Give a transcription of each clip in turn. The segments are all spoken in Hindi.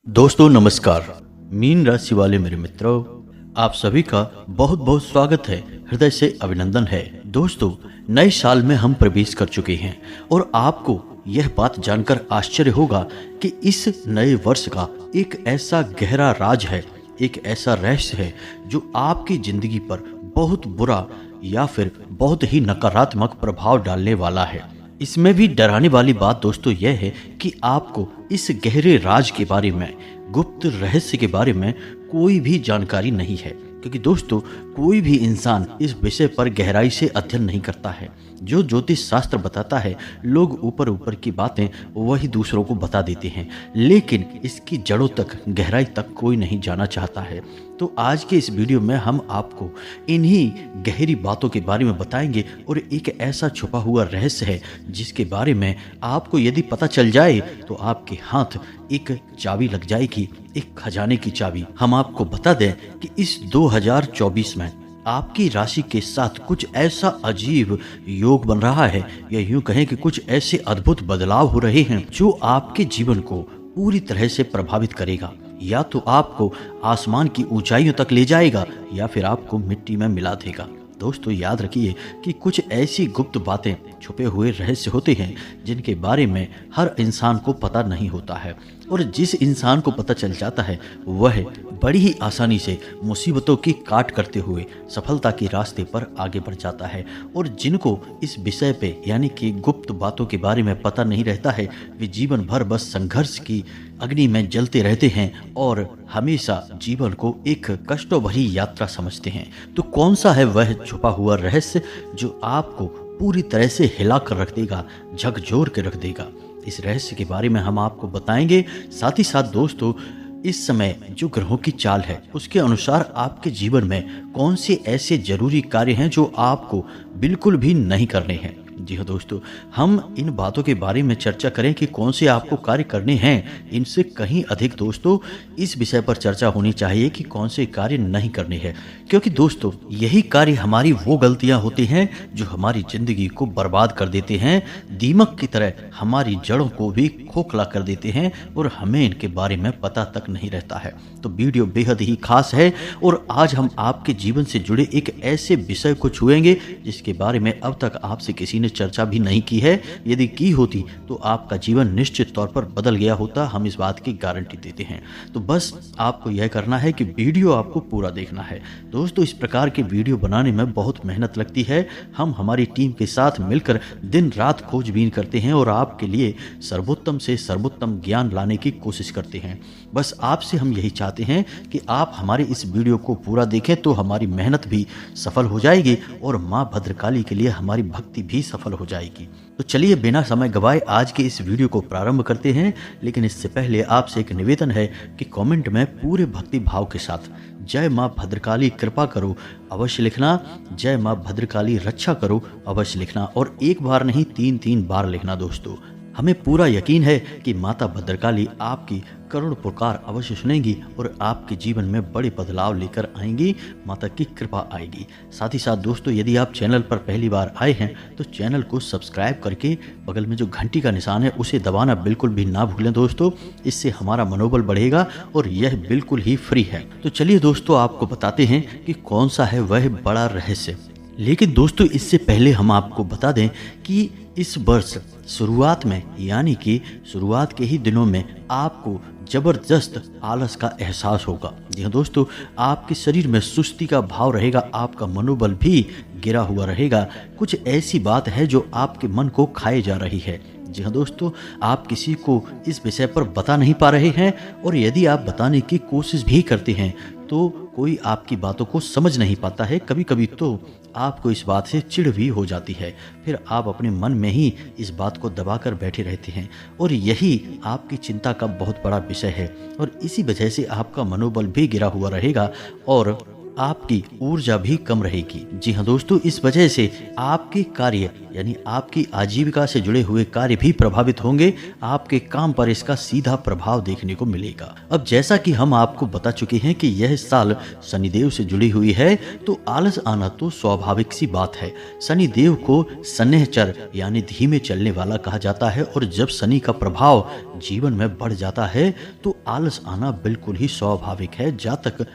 दोस्तों नमस्कार। मीन राशि वाले मेरे मित्रों, आप सभी का बहुत बहुत स्वागत है, हृदय से अभिनंदन है। दोस्तों, नए साल में हम प्रवेश कर चुके हैं और आपको यह बात जानकर आश्चर्य होगा कि इस नए वर्ष का एक ऐसा गहरा राज है, एक ऐसा रहस्य है जो आपकी जिंदगी पर बहुत बुरा या फिर बहुत ही नकारात्मक प्रभाव डालने वाला है। इसमें भी डराने वाली बात दोस्तों यह है कि आपको इस गहरे राज के बारे में, गुप्त रहस्य के बारे में कोई भी जानकारी नहीं है, क्योंकि दोस्तों कोई भी इंसान इस विषय पर गहराई से अध्ययन नहीं करता है। जो ज्योतिष शास्त्र बताता है, लोग ऊपर ऊपर की बातें वही दूसरों को बता देते हैं, लेकिन इसकी जड़ों तक, गहराई तक कोई नहीं जाना चाहता है। तो आज के इस वीडियो में हम आपको इन्हीं गहरी बातों के बारे में बताएंगे और एक ऐसा छुपा हुआ रहस्य है जिसके बारे में आपको यदि पता चल जाए तो आपके हाथ एक चाबी लग जाएगी, एक खजाने की चाबी। हम आपको बता दें कि इस 2024 में आपकी राशि के साथ कुछ ऐसा अजीब योग बन रहा है, या यूं कहें कि कुछ ऐसे अद्भुत बदलाव हो रहे हैं जो आपके जीवन को पूरी तरह से प्रभावित करेगा। या तो आपको आसमान की ऊंचाइयों तक ले जाएगा या फिर आपको मिट्टी में मिला देगा। दोस्तों याद रखिए कि कुछ ऐसी गुप्त बातें, छुपे हुए रहस्य होते हैं जिनके बारे में हर इंसान को पता नहीं होता है, और जिस इंसान को पता चल जाता है वह बड़ी ही आसानी से मुसीबतों की काट करते हुए सफलता के रास्ते पर आगे बढ़ जाता है। और जिनको इस विषय पे यानी कि गुप्त बातों के बारे में पता नहीं रहता है, वे जीवन भर बस संघर्ष की अग्नि में जलते रहते हैं और हमेशा जीवन को एक कष्टों भरी यात्रा समझते हैं। तो कौन सा है वह छुपा हुआ रहस्य जो आपको पूरी तरह से हिला कर रख देगा, झकझोर के रख देगा? इस रहस्य के बारे में हम आपको बताएंगे। साथ ही साथ दोस्तों, इस समय जो ग्रहों की चाल है उसके अनुसार आपके जीवन में कौन से ऐसे जरूरी कार्य हैं जो आपको बिल्कुल भी नहीं करने हैं। जी हाँ दोस्तों, हम इन बातों के बारे में चर्चा करें कि कौन से आपको कार्य करने हैं। इनसे कहीं अधिक दोस्तों इस विषय पर चर्चा होनी चाहिए कि कौन से कार्य नहीं करने हैं, क्योंकि दोस्तों यही कार्य हमारी वो गलतियां होती हैं जो हमारी जिंदगी को बर्बाद कर देते हैं, दीमक की तरह हमारी जड़ों को भी खोखला कर देते हैं और हमें इनके बारे में पता तक नहीं रहता है। तो वीडियो बेहद ही खास है और आज हम आपके जीवन से जुड़े एक ऐसे विषय को छुएंगे जिसके बारे में अब तक आपसे किसी ने चर्चा भी नहीं की है। यदि की होती तो आपका जीवन निश्चित तौर पर बदल गया होता, हम इस बात की गारंटी देते हैं। तो बस आपको यह करना है कि वीडियो आपको पूरा देखना है। दोस्तों, इस प्रकार के वीडियो बनाने में बहुत मेहनत लगती है। हम हमारी टीम के साथ मिलकर दिन रात खोजबीन करते हैं और आपके लिए सर्वोत्तम से सर्वोत्तम ज्ञान लाने की कोशिश करते हैं। बस आपसे हम यही चाहते हैं कि आप हमारे इस वीडियो को पूरा देखें तो हमारी मेहनत भी सफल हो जाएगी और माँ भद्रकाली के लिए हमारी भक्ति भी सफल हो जाएगी। तो चलिए बिना समय गवाए आज के इस वीडियो को प्रारंभ करते हैं। लेकिन इससे पहले आपसे एक निवेदन है कि कमेंट में पूरे भक्ति भाव के साथ जय माँ भद्रकाली कृपा करो अवश्य लिखना, जय माँ भद्रकाली रक्षा करो अवश्य लिखना, और एक बार नहीं 3-3 बार लिखना। दोस्तों, हमें पूरा यकीन है कि माता भद्रकाली आपकी करुण पुकार अवश्य सुनेंगी और आपके जीवन में बड़े बदलाव लेकर आएंगी। माता की कृपा आएगी। साथ ही साथ दोस्तों, यदि आप चैनल पर पहली बार आए हैं तो चैनल को सब्सक्राइब करके बगल में जो घंटी का निशान है उसे दबाना बिल्कुल भी ना भूलें दोस्तों। इससे हमारा मनोबल बढ़ेगा और यह बिल्कुल ही फ्री है। तो चलिए दोस्तों, आपको बताते हैं कि कौन सा है वह बड़ा रहस्य। लेकिन दोस्तों, इससे पहले हम आपको बता दें कि इस वर्ष शुरुआत में, यानी कि शुरुआत के ही दिनों में आपको जबरदस्त आलस का एहसास होगा। जी हाँ दोस्तों, आपके शरीर में सुस्ती का भाव रहेगा, आपका मनोबल भी गिरा हुआ रहेगा। कुछ ऐसी बात है जो आपके मन को खाए जा रही है। जी हाँ दोस्तों, आप किसी को इस विषय पर बता नहीं पा रहे हैं, और यदि आप बताने की कोशिश भी करते हैं तो कोई आपकी बातों को समझ नहीं पाता है। कभी कभी तो आपको इस बात से चिढ़ भी हो जाती है, फिर आप अपने मन में ही इस बात को दबाकर बैठे रहते हैं, और यही आपकी चिंता का बहुत बड़ा विषय है। और इसी वजह से आपका मनोबल भी गिरा हुआ रहेगा और आपकी ऊर्जा भी कम रहेगी। जी हाँ दोस्तों, इस वजह से आपके कार्य यानी आपकी आजीविका से जुड़े हुए कार्य भी प्रभावित होंगे। आपके काम पर इसका सीधा प्रभाव देखने को मिलेगा। अब जैसा कि हम आपको बता चुके हैं कि यह साल शनिदेव से जुड़ी हुई है, तो आलस आना तो स्वाभाविक सी बात है। शनिदेव को शनैचर यानी धीमे चलने वाला कहा जाता है, और जब शनि का प्रभाव जीवन में बढ़ जाता है तो आलस आना बिल्कुल ही स्वाभाविक है। जातक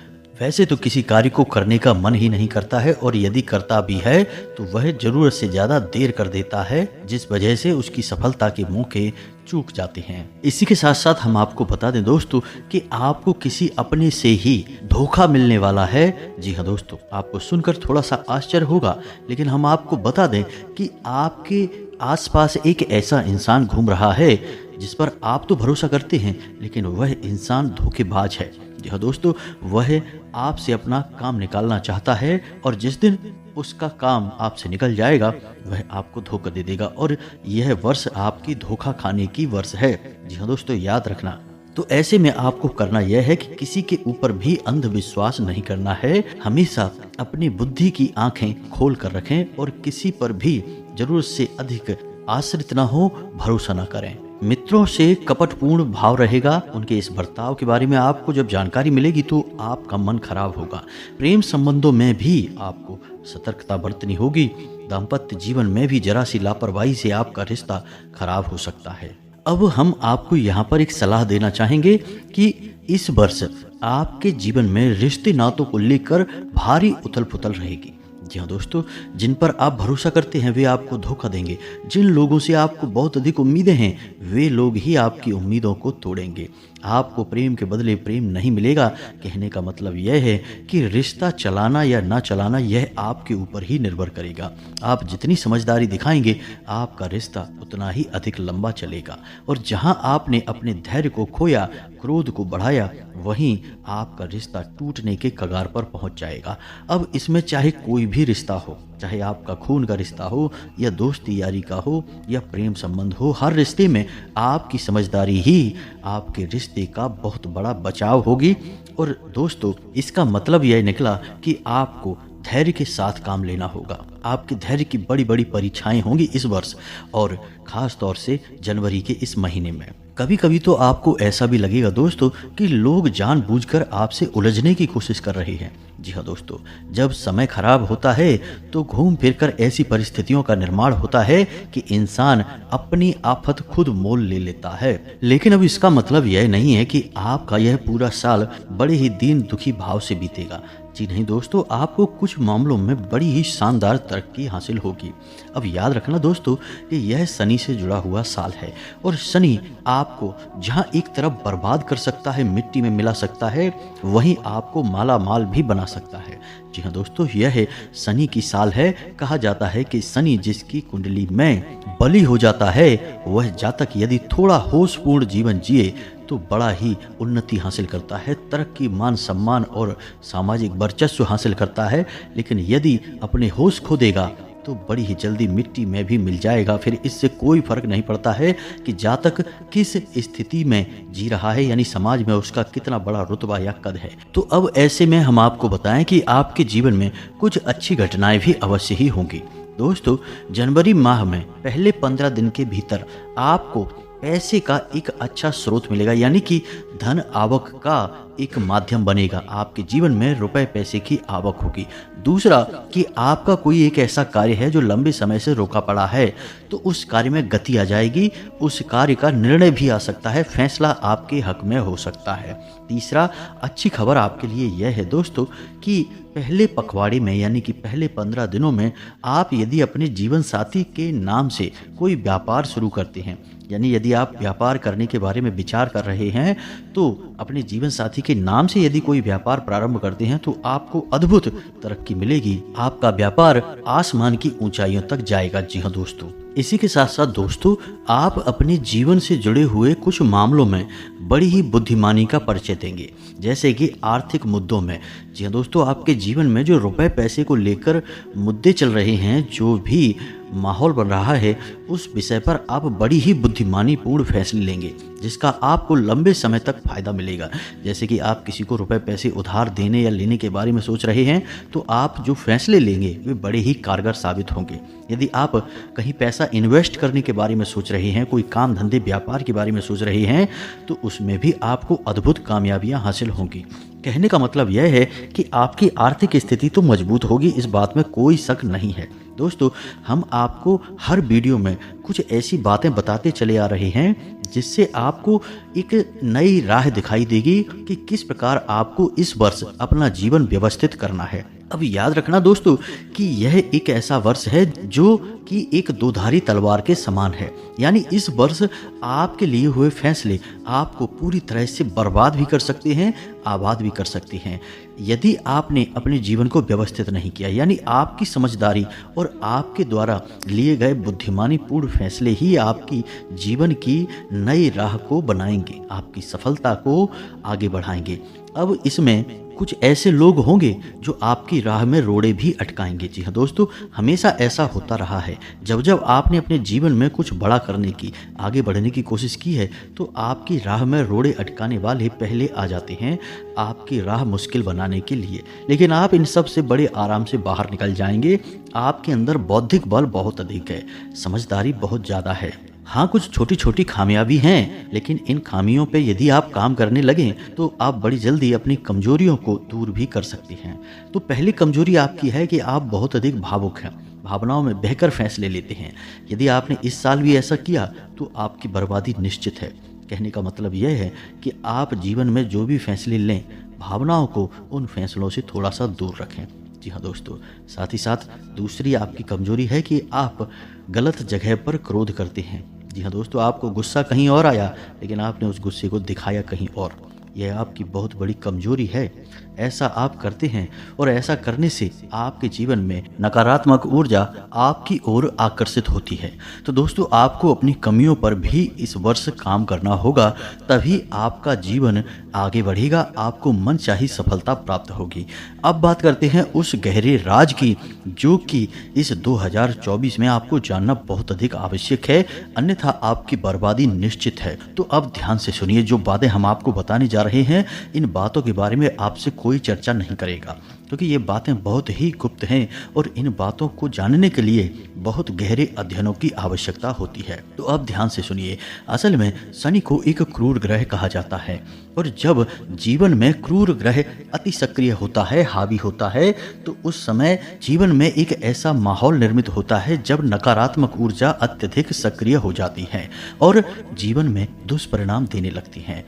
वैसे तो किसी कार्य को करने का मन ही नहीं करता है, और यदि करता भी है तो वह जरूरत से ज्यादा देर कर देता है, जिस वजह से उसकी सफलता के मौके चूक जाते हैं। इसी के साथ साथ हम आपको बता दें दोस्तों कि आपको किसी अपने से ही धोखा मिलने वाला है। जी हाँ दोस्तों, आपको सुनकर थोड़ा सा आश्चर्य होगा, लेकिन हम आपको बता दें कि आपके आसपास एक ऐसा इंसान घूम रहा है जिस पर आप तो भरोसा करते हैं, लेकिन वह इंसान धोखेबाज है। जी हाँ दोस्तों, वह आपसे अपना काम निकालना चाहता है, और जिस दिन उसका काम आपसे निकल जाएगा वह आपको धोखा दे देगा, और यह वर्ष आपकी धोखा खाने की वर्ष है। जी हाँ दोस्तों, याद रखना। तो ऐसे में आपको करना यह है कि किसी के ऊपर भी अंधविश्वास नहीं करना है। हमेशा अपनी बुद्धि की आंखें खोल कर रखें, और किसी पर भी जरूरत से अधिक आश्रित ना हो, भरोसा ना करें। मित्रों से कपटपूर्ण भाव रहेगा। उनके इस बर्ताव के बारे में आपको जब जानकारी मिलेगी तो आपका मन खराब होगा। प्रेम संबंधों में भी आपको सतर्कता बरतनी होगी। दाम्पत्य जीवन में भी जरा सी लापरवाही से आपका रिश्ता खराब हो सकता है। अब हम आपको यहाँ पर एक सलाह देना चाहेंगे कि इस वर्ष आपके जीवन में रिश्ते नातों को लेकर भारी उथल पुथल रहेगी। जी हाँ दोस्तों, जिन पर आप भरोसा करते हैं वे आपको धोखा देंगे। जिन लोगों से आपको बहुत अधिक उम्मीदें हैं वे लोग ही आपकी उम्मीदों को तोड़ेंगे। आपको प्रेम के बदले प्रेम नहीं मिलेगा। कहने का मतलब यह है कि रिश्ता चलाना या ना चलाना यह आपके ऊपर ही निर्भर करेगा। आप जितनी समझदारी दिखाएंगे आपका रिश्ता उतना ही अधिक लंबा चलेगा, और जहां आपने अपने धैर्य को खोया, क्रोध को बढ़ाया, वहीं आपका रिश्ता टूटने के कगार पर पहुंच जाएगा। अब इसमें चाहे कोई भी रिश्ता हो, चाहे आपका खून का रिश्ता हो या दोस्ती यारी का हो या प्रेम संबंध हो, हर रिश्ते में आपकी समझदारी ही आपके रिश्ते का बहुत बड़ा बचाव होगी। और दोस्तों, इसका मतलब यह निकला कि आपको धैर्य के साथ काम लेना होगा। आपके धैर्य की बड़ी बड़ी परीक्षाएं होंगी इस वर्ष, और खास तौर से जनवरी के इस महीने में। कभी कभी तो आपको ऐसा भी लगेगा दोस्तों कि लोग जानबूझकर आपसे उलझने की कोशिश कर रहे हैं। जी हाँ दोस्तों, जब समय खराब होता है तो घूम फिरकर ऐसी परिस्थितियों का निर्माण होता है कि इंसान अपनी आफत खुद मोल ले लेता है। लेकिन अब इसका मतलब यह नहीं है कि आपका यह पूरा साल बड़े ही दीन दुखी भाव से बीतेगा। जी नहीं दोस्तों, आपको कुछ मामलों में बड़ी ही शानदार तरक्की हासिल होगी। अब याद रखना दोस्तों कि यह शनि से जुड़ा हुआ साल है, और शनि आपको जहां एक तरफ बर्बाद कर सकता है, मिट्टी में मिला सकता है, वहीं आपको माला माल भी बना सकता है। जी हाँ दोस्तों, यह शनि की साल है। कहा जाता है कि शनि जिसकी कुंडली में बलि हो जाता है, वह जातक यदि थोड़ा होशपूर्ण जीवन जिए तो बड़ा ही उन्नति हासिल करता है, तरक्की, मान सम्मान और सामाजिक वर्चस्व हासिल करता है। लेकिन यदि अपने होश खो देगा तो बड़ी ही जल्दी मिट्टी में भी मिल जाएगा। फिर इससे कोई फर्क नहीं पड़ता है कि जातक किस स्थिति में जी रहा है, यानी समाज में उसका कितना बड़ा रुतबा या कद है। तो अब ऐसे में हम आपको बताएं कि आपके जीवन में कुछ अच्छी घटनाएं भी अवश्य ही होंगी। दोस्तों, जनवरी माह में पहले 15 दिन के भीतर आपको पैसे का एक अच्छा स्रोत मिलेगा, यानी कि धन आवक का एक माध्यम बनेगा। आपके जीवन में रुपए पैसे की आवक होगी। दूसरा कि आपका कोई एक ऐसा कार्य है जो लंबे समय से रोका पड़ा है, तो उस कार्य में गति आ जाएगी। उस कार्य का निर्णय भी आ सकता है, फैसला आपके हक में हो सकता है। तीसरा, अच्छी खबर आपके लिए यह है दोस्तों कि पहले पखवाड़े में यानी कि पहले 15 दिनों में आप यदि अपने जीवन साथी के नाम से कोई व्यापार शुरू करते हैं, यानी यदि आप व्यापार करने के बारे में विचार कर रहे हैं, तो अपने जीवन साथी के नाम से यदि कोई व्यापार प्रारंभ करते हैं तो आपको अद्भुत तरक्की मिलेगी। आपका व्यापार आसमान की ऊंचाइयों तक जाएगा। जी हाँ दोस्तों, इसी के साथ साथ दोस्तों, आप अपने जीवन से जुड़े हुए कुछ मामलों में बड़ी ही बुद्धिमानी का परिचय देंगे, जैसे कि आर्थिक मुद्दों में। जी हाँ दोस्तों, आपके जीवन में जो रुपए पैसे को लेकर मुद्दे चल रहे हैं, जो भी माहौल बन रहा है, उस विषय पर आप बड़ी ही बुद्धिमानी पूर्ण फैसले लेंगे, जिसका आपको लंबे समय तक फायदा मिलेगा। जैसे कि आप किसी को रुपए पैसे उधार देने या लेने के बारे में सोच रहे हैं, तो आप जो फैसले लेंगे वे बड़े ही कारगर साबित होंगे। यदि आप कहीं पैसा इन्वेस्ट करने के बारे में सोच रहे हैं, कोई काम धंधे व्यापार के बारे में सोच रहे हैं, तो उसमें भी आपको अद्भुत कामयाबियां हासिल होंगी। कहने का मतलब यह है कि आपकी आर्थिक स्थिति तो मजबूत होगी, इस बात में कोई शक नहीं है। दोस्तों, हम आपको हर वीडियो में कुछ ऐसी बातें बताते चले आ रहे हैं जिससे आपको एक नई राह दिखाई देगी कि किस प्रकार आपको इस वर्ष अपना जीवन व्यवस्थित करना है। अब याद रखना दोस्तों कि यह एक ऐसा वर्ष है जो कि एक दोधारी तलवार के समान है। यानी इस वर्ष आपके लिए हुए फैसले आपको पूरी तरह से बर्बाद भी कर सकते हैं, आबाद भी कर सकते हैं। यदि आपने अपने जीवन को व्यवस्थित नहीं किया, यानी आपकी समझदारी और आपके द्वारा लिए गए बुद्धिमानी पूर्ण फैसले ही आपकी जीवन की नई राह को बनाएंगे, आपकी सफलता को आगे बढ़ाएंगे। अब इसमें कुछ ऐसे लोग होंगे जो आपकी राह में रोड़े भी अटकाएंगे। जी हाँ दोस्तों, हमेशा ऐसा होता रहा है। जब जब आपने अपने जीवन में कुछ बड़ा करने की, आगे बढ़ने की कोशिश की है, तो आपकी राह में रोड़े अटकाने वाले पहले आ जाते हैं आपकी राह मुश्किल बनाने के लिए। लेकिन आप इन सब से बड़े आराम से बाहर निकल जाएंगे। आपके अंदर बौद्धिक बल बहुत अधिक है, समझदारी बहुत ज़्यादा है। हाँ, कुछ छोटी छोटी खामियां भी हैं, लेकिन इन खामियों पे यदि आप काम करने लगें तो आप बड़ी जल्दी अपनी कमजोरियों को दूर भी कर सकते हैं। तो पहली कमजोरी आपकी है कि आप बहुत अधिक भावुक हैं, भावनाओं में बहकर फैसले लेते हैं। यदि आपने इस साल भी ऐसा किया तो आपकी बर्बादी निश्चित है। कहने का मतलब यह है कि आप जीवन में जो भी फैसले लें, भावनाओं को उन फैसलों से थोड़ा सा दूर रखें। जी हाँ दोस्तों, साथ ही साथ दूसरी आपकी कमजोरी है कि आप गलत जगह पर क्रोध करते हैं। जी हाँ दोस्तों, आपको गुस्सा कहीं और आया, लेकिन आपने उस गुस्से को दिखाया कहीं और। यह आपकी बहुत बड़ी कमजोरी है। ऐसा आप करते हैं और ऐसा करने से आपके जीवन में नकारात्मक ऊर्जा आपकी ओर आकर्षित होती है। तो दोस्तों, आपको अपनी कमियों पर भी इस वर्ष काम करना होगा, तभी आपका जीवन आगे बढ़ेगा, आपको मनचाही सफलता प्राप्त होगी। अब बात करते हैं उस गहरे राज की, जो कि इस 2024 में आपको जानना बहुत अधिक आवश्यक है, अन्यथा आपकी बर्बादी निश्चित है। तो अब ध्यान से सुनिए, जो बातें हम आपको बताने जा रहे हैं, इन बातों के बारे में आपसे कोई चर्चा नहीं करेगा, क्योंकि ये बातें बहुत ही गुप्त हैं और इन बातों को जानने के लिए बहुत गहरे अध्ययनों की आवश्यकता होती है। तो अब ध्यान से सुनिए। असल में शनि को एक क्रूर ग्रह कहा जाता है, और जब जीवन में क्रूर ग्रह अति सक्रिय होता है, हावी होता है, तो उस समय जीवन में एक ऐसा माहौल निर्मित होता है जब नकारात्मक ऊर्जा अत्यधिक सक्रिय हो जाती है और जीवन में दुष्परिणाम देने लगती हैं।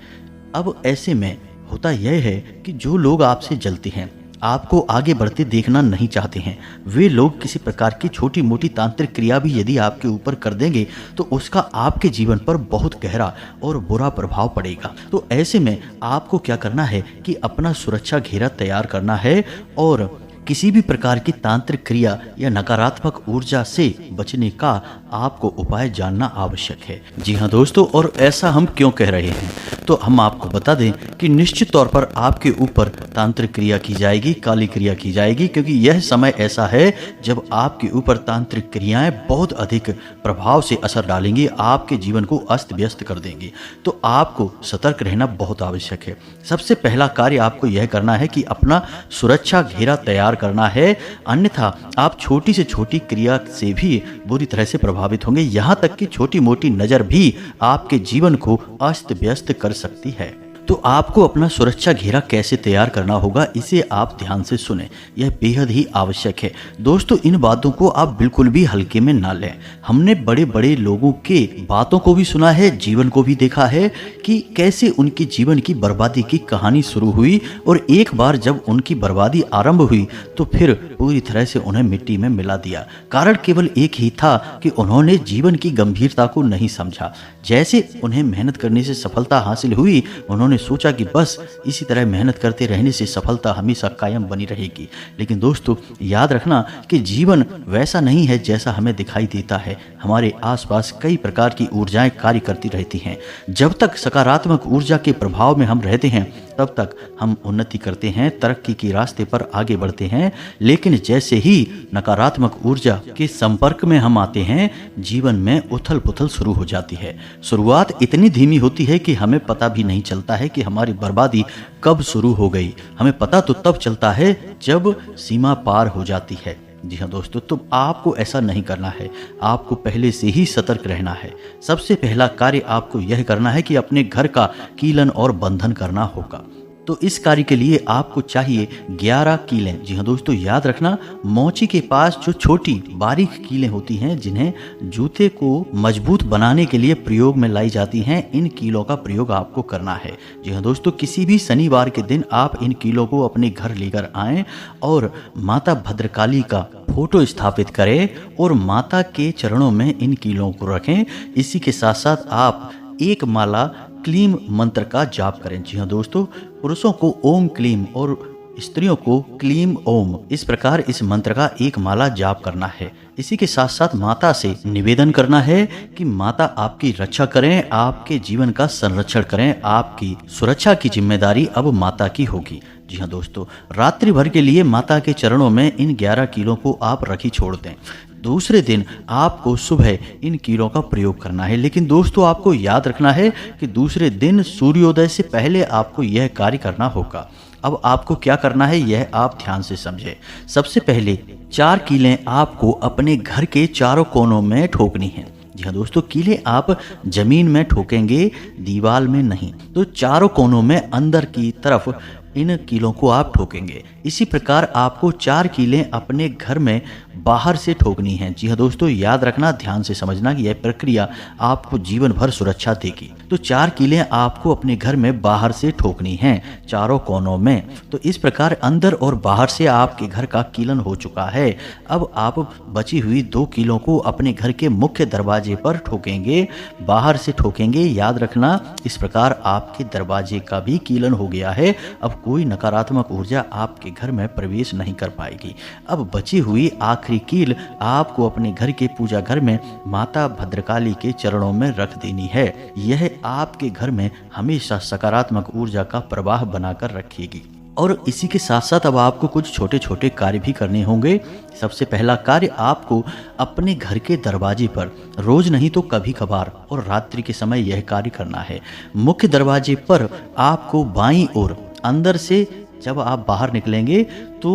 अब ऐसे में होता यह है कि जो लोग आपसे जलते हैं, आपको आगे बढ़ते देखना नहीं चाहते हैं, वे लोग किसी प्रकार की छोटी मोटी तांत्रिक क्रिया भी यदि आपके ऊपर कर देंगे तो उसका आपके जीवन पर बहुत गहरा और बुरा प्रभाव पड़ेगा। तो ऐसे में आपको क्या करना है कि अपना सुरक्षा घेरा तैयार करना है और किसी भी प्रकार की तांत्रिक क्रिया या नकारात्मक ऊर्जा से बचने का आपको उपाय जानना आवश्यक है। जी हाँ दोस्तों, और ऐसा हम क्यों कह रहे हैं, तो हम आपको बता दें कि निश्चित तौर पर आपके ऊपर तांत्रिक क्रिया की जाएगी, काली क्रिया की जाएगी, क्योंकि यह समय ऐसा है जब आपके ऊपर तांत्रिक क्रियाएं बहुत अधिक प्रभाव से असर डालेंगी, आपके जीवन को अस्त व्यस्त कर देंगी। तो आपको सतर्क रहना बहुत आवश्यक है। सबसे पहला कार्य आपको यह करना है कि अपना सुरक्षा घेरा तैयार करना है, अन्यथा आप छोटी से छोटी क्रिया से भी बुरी तरह से प्रभावित होंगे। यहाँ तक कि छोटी मोटी नज़र भी आपके जीवन को अस्त व्यस्त कर सकती है। तो आपको अपना सुरक्षा घेरा कैसे तैयार करना होगा, इसे आप ध्यान से सुने, यह बेहद ही आवश्यक है। दोस्तों, इन बातों को आप बिल्कुल भी हल्के में ना लें। हमने बड़े बड़े लोगों के बातों को भी सुना है, जीवन को भी देखा है कि कैसे उनकी जीवन की बर्बादी की कहानी शुरू हुई, और एक बार जब उनकी बर्बादी आरंभ हुई तो फिर पूरी तरह से उन्हें मिट्टी में मिला दिया। कारण केवल एक ही था कि उन्होंने जीवन की गंभीरता को नहीं समझा। जैसे उन्हें मेहनत करने से सफलता हासिल हुई, उन्होंने सोचा कि बस इसी तरह मेहनत करते रहने से सफलता हमेशा कायम बनी रहेगी। लेकिन दोस्तों याद रखना कि जीवन वैसा नहीं है जैसा हमें दिखाई देता है। हमारे आसपास कई प्रकार की ऊर्जाएं कार्य करती रहती हैं। जब तक सकारात्मक ऊर्जा के प्रभाव में हम रहते हैं तब तक हम उन्नति करते हैं, तरक्की के रास्ते पर आगे बढ़ते हैं। लेकिन जैसे ही नकारात्मक ऊर्जा के संपर्क में हम आते हैं, जीवन में उथल पुथल शुरू हो जाती है। शुरुआत इतनी धीमी होती है कि हमें पता भी नहीं चलता है कि हमारी बर्बादी कब शुरू हो गई। हमें पता तो तब चलता है जब सीमा पार हो जाती है। जी हाँ दोस्तों, तो आपको ऐसा नहीं करना है। आपको पहले से ही सतर्क रहना है। सबसे पहला कार्य आपको यह करना है कि अपने घर का कीलन और बंधन करना होगा। तो इस कार्य के लिए आपको चाहिए 11 कीलें। जी हाँ दोस्तों, याद रखना मोची के पास जो छोटी बारीक कीलें होती हैं जिन्हें जूते को मजबूत बनाने के लिए प्रयोग में लाई जाती हैं, इन कीलों का प्रयोग आपको करना है। जी हाँ दोस्तों, किसी भी शनिवार के दिन आप इन कीलों को अपने घर लेकर आएं और माता भद्रकाली का फोटो स्थापित करें और माता के चरणों में इन कीलों को रखें। इसी के साथ साथ आप एक माला क्लीम मंत्र का जाप करें। जी हाँ दोस्तों, पुरुषों को ओम क्लीम और स्त्रियों को क्लीम ओम, इस प्रकार इस मंत्र का एक माला जाप करना है। इसी के साथ साथ माता से निवेदन करना है कि माता आपकी रक्षा करें, आपके जीवन का संरक्षण करें। आपकी सुरक्षा की जिम्मेदारी अब माता की होगी। जी हाँ दोस्तों, रात्रि भर के लिए माता के चरणों में इन 11 कीलों को आप रखी छोड़ दें। दूसरे दिन आपको सुबह इन कीलों का प्रयोग करना है। लेकिन दोस्तों आपको याद रखना है कि दूसरे दिन सूर्योदय से पहले आपको यह कार्य करना होगा। अब आपको क्या करना है यह आप ध्यान से समझें। सबसे पहले 4 कीलें आपको अपने घर के चारों कोनों में ठोकनी हैं। जी हाँ दोस्तों, कीलें आप जमीन में ठोकेंगे, दीवार में नहीं। तो चारों कोनों में अंदर की तरफ इन कीलों को आप ठोकेंगे। इसी प्रकार आपको 4 कीलें अपने घर में बाहर से ठोकनी हैं। जी हाँ दोस्तों, याद रखना, ध्यान से समझना कि यह प्रक्रिया आपको जीवन भर सुरक्षा देगी। तो 4 कीलें आपको अपने घर में बाहर से ठोकनी हैं, चारों कोनों में। तो इस प्रकार अंदर और बाहर से आपके घर का कीलन हो चुका है। अब आप बची हुई 2 कीलों को अपने घर के मुख्य दरवाजे पर ठोकेंगे, बाहर से ठोकेंगे। याद रखना, इस प्रकार आपके दरवाजे का भी कीलन हो गया है। अब कोई नकारात्मक ऊर्जा आपके घर में प्रवेश नहीं कर पाएगी। अब बची हुई आखिरी कील आपको अपने घर के पूजा घर में माता भद्रकाली के चरणों में रख देनी है। यह आपके घर में हमेशा सकारात्मक ऊर्जा का प्रवाह बनाकर रखेगी। और इसी के साथ साथ अब आपको कुछ छोटे छोटे कार्य भी करने होंगे। सबसे पहला कार्य, आपको अपने घर के दरवाजे पर रोज नहीं तो कभी कभार और रात्रि के समय यह कार्य करना है। मुख्य दरवाजे पर आपको बाईं ओर अंदर से जब आप बाहर निकलेंगे तो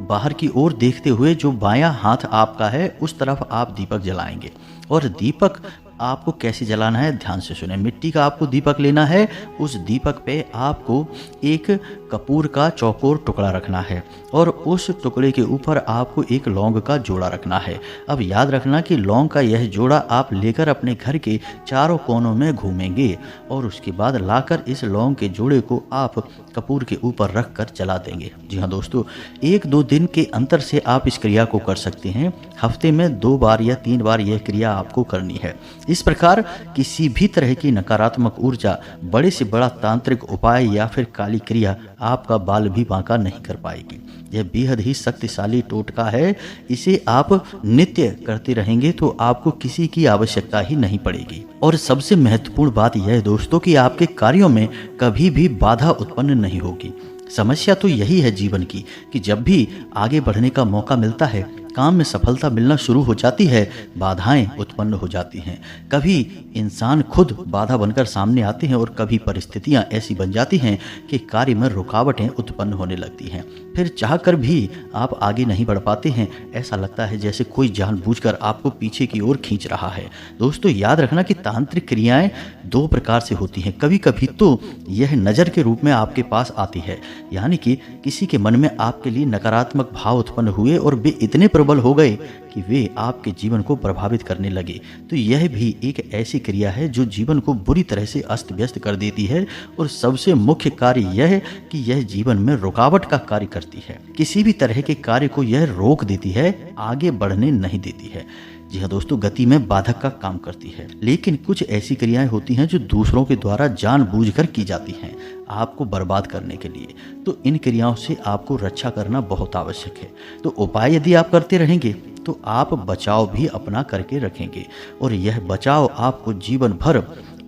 बाहर की ओर देखते हुए जो बायां हाथ आपका है उस तरफ आप दीपक जलाएंगे। और दीपक आपको कैसे जलाना है ध्यान से सुने। मिट्टी का आपको दीपक लेना है। उस दीपक पे आपको एक कपूर का चौकोर टुकड़ा रखना है और उस टुकड़े के ऊपर आपको एक लौंग का जोड़ा रखना है। अब याद रखना कि लौंग का यह जोड़ा आप लेकर अपने घर के चारों कोनों में घूमेंगे और उसके बाद लाकर इस लौंग के जोड़े को आप कपूर के ऊपर रख कर जला देंगे। जी हाँ दोस्तों, 1-2 दिन के अंतर से आप इस क्रिया को कर सकते हैं। हफ्ते में 2 बार या 3 बार यह क्रिया आपको करनी है। इस प्रकार किसी भी तरह की नकारात्मक ऊर्जा, बड़े से बड़ा तांत्रिक उपाय या फिर काली क्रिया आपका बाल भी बांका नहीं कर पाएगी। यह बेहद ही शक्तिशाली टोटका है। इसे आप नित्य करते रहेंगे तो आपको किसी की आवश्यकता ही नहीं पड़ेगी। और सबसे महत्वपूर्ण बात यह है दोस्तों कि आपके कार्यों में कभी भी बाधा उत्पन्न नहीं होगी। समस्या तो यही है जीवन की कि जब भी आगे बढ़ने का मौका मिलता है, काम में सफलता मिलना शुरू हो जाती है, बाधाएं उत्पन्न हो जाती हैं। कभी इंसान खुद बाधा बनकर सामने आते हैं और कभी परिस्थितियां ऐसी बन जाती हैं कि कार्य में रुकावटें उत्पन्न होने लगती हैं। फिर चाहकर भी आप आगे नहीं बढ़ पाते हैं। ऐसा लगता है जैसे कोई जानबूझकर आपको पीछे की ओर खींच रहा है। दोस्तों याद रखना कि तांत्रिक क्रियाएं 2 प्रकार से होती हैं। कभी कभी तो यह नज़र के रूप में आपके पास आती है, यानी कि किसी के मन में आपके लिए नकारात्मक भाव उत्पन्न हुए और वे इतने प्रबल हो गए कि वे आपके जीवन को प्रभावित करने लगे। तो यह भी एक ऐसी क्रिया है जो जीवन को बुरी तरह से अस्त व्यस्त कर देती है। और सबसे मुख्य कार्य यह है कि यह जीवन में रुकावट का कार्य करती है। किसी भी तरह के कार्य को यह रोक देती है, आगे बढ़ने नहीं देती है। जी हाँ दोस्तों, गति में बाधक का काम करती है। लेकिन कुछ ऐसी क्रियाएं होती हैं जो दूसरों के द्वारा जानबूझकर की जाती हैं आपको बर्बाद करने के लिए। तो इन क्रियाओं से आपको रक्षा करना बहुत आवश्यक है। तो उपाय यदि आप करते रहेंगे तो आप बचाव भी अपना करके रखेंगे और यह बचाव आपको जीवन भर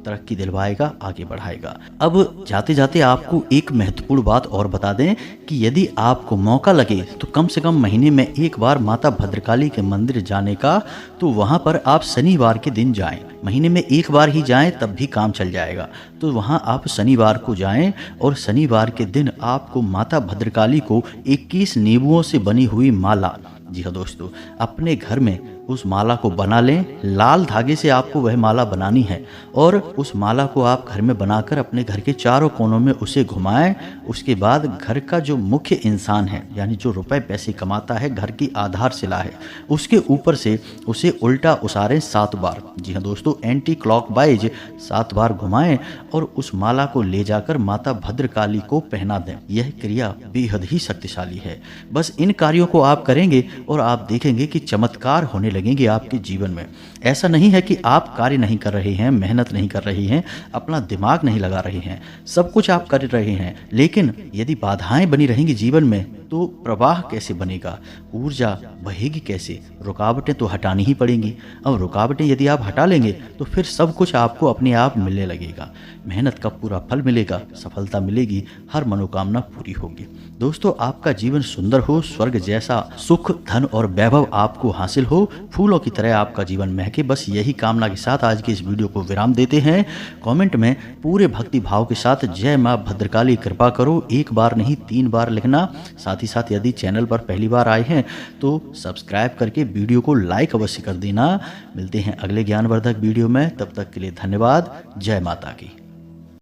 तरक्की दिलवाएगा, आगे बढ़ाएगा। अब जाते जाते आपको एक महत्वपूर्ण बात और बता दें कि यदि आपको मौका लगे तो कम से कम महीने में एक बार माता भद्रकाली के मंदिर जाने का, तो वहाँ पर आप शनिवार के दिन जाएं। महीने में एक बार ही जाएं तब भी काम चल जाएगा। तो वहाँ आप शनिवार को जाएं और शनिवार के दिन आपको माता भद्रकाली को 21 नींबुओं से बनी हुई माला, जी हाँ दोस्तों, अपने घर में उस माला को बना लें। लाल धागे से आपको वह माला बनानी है और उस माला को आप घर में बनाकर अपने घर के चारों कोनों में उसे घुमाएं। उसके बाद घर का जो मुख्य इंसान है, यानी जो रुपए पैसे कमाता है, घर की आधारशिला है, उसके ऊपर से उसे उल्टा उसारें 7 बार। जी हाँ दोस्तों, एंटी क्लॉकवाइज 7 बार घुमाएं और उस माला को ले जाकर माता भद्रकाली को पहना दें। यह क्रिया बेहद ही शक्तिशाली है। बस इन कार्यों को आप करेंगे और आप देखेंगे कि चमत्कार होने लगेंगे आपके जीवन में। ऐसा नहीं है कि आप कार्य नहीं कर रहे हैं, मेहनत नहीं कर रहे हैं, अपना दिमाग नहीं लगा रहे हैं, सब कुछ आप कर रहे हैं, लेकिन यदि बाधाएं बनी रहेंगी जीवन में तो प्रवाह कैसे बनेगा, ऊर्जा बहेगी कैसे? रुकावटें तो हटानी ही पड़ेंगी। अब रुकावटें यदि आप हटा लेंगे तो फिर सब कुछ आपको अपने आप मिलने लगेगा। मेहनत का पूरा फल मिलेगा, सफलता मिलेगी, हर मनोकामना पूरी होगी। दोस्तों, आपका जीवन सुंदर हो, स्वर्ग जैसा सुख, धन और वैभव आपको हासिल हो, फूलों की तरह आपका जीवन महके। बस यही कामना के साथ आज की इस वीडियो को विराम देते हैं। कमेंट में पूरे भक्ति भाव के साथ जय मां भद्रकाली कृपा करो एक बार नहीं 3 बार लिखना। साथ ही साथ यदि चैनल पर पहली बार आए हैं तो सब्सक्राइब करके वीडियो को लाइक अवश्य कर देना। मिलते हैं अगले ज्ञानवर्धक वीडियो में, तब तक के लिए धन्यवाद। जय माता की।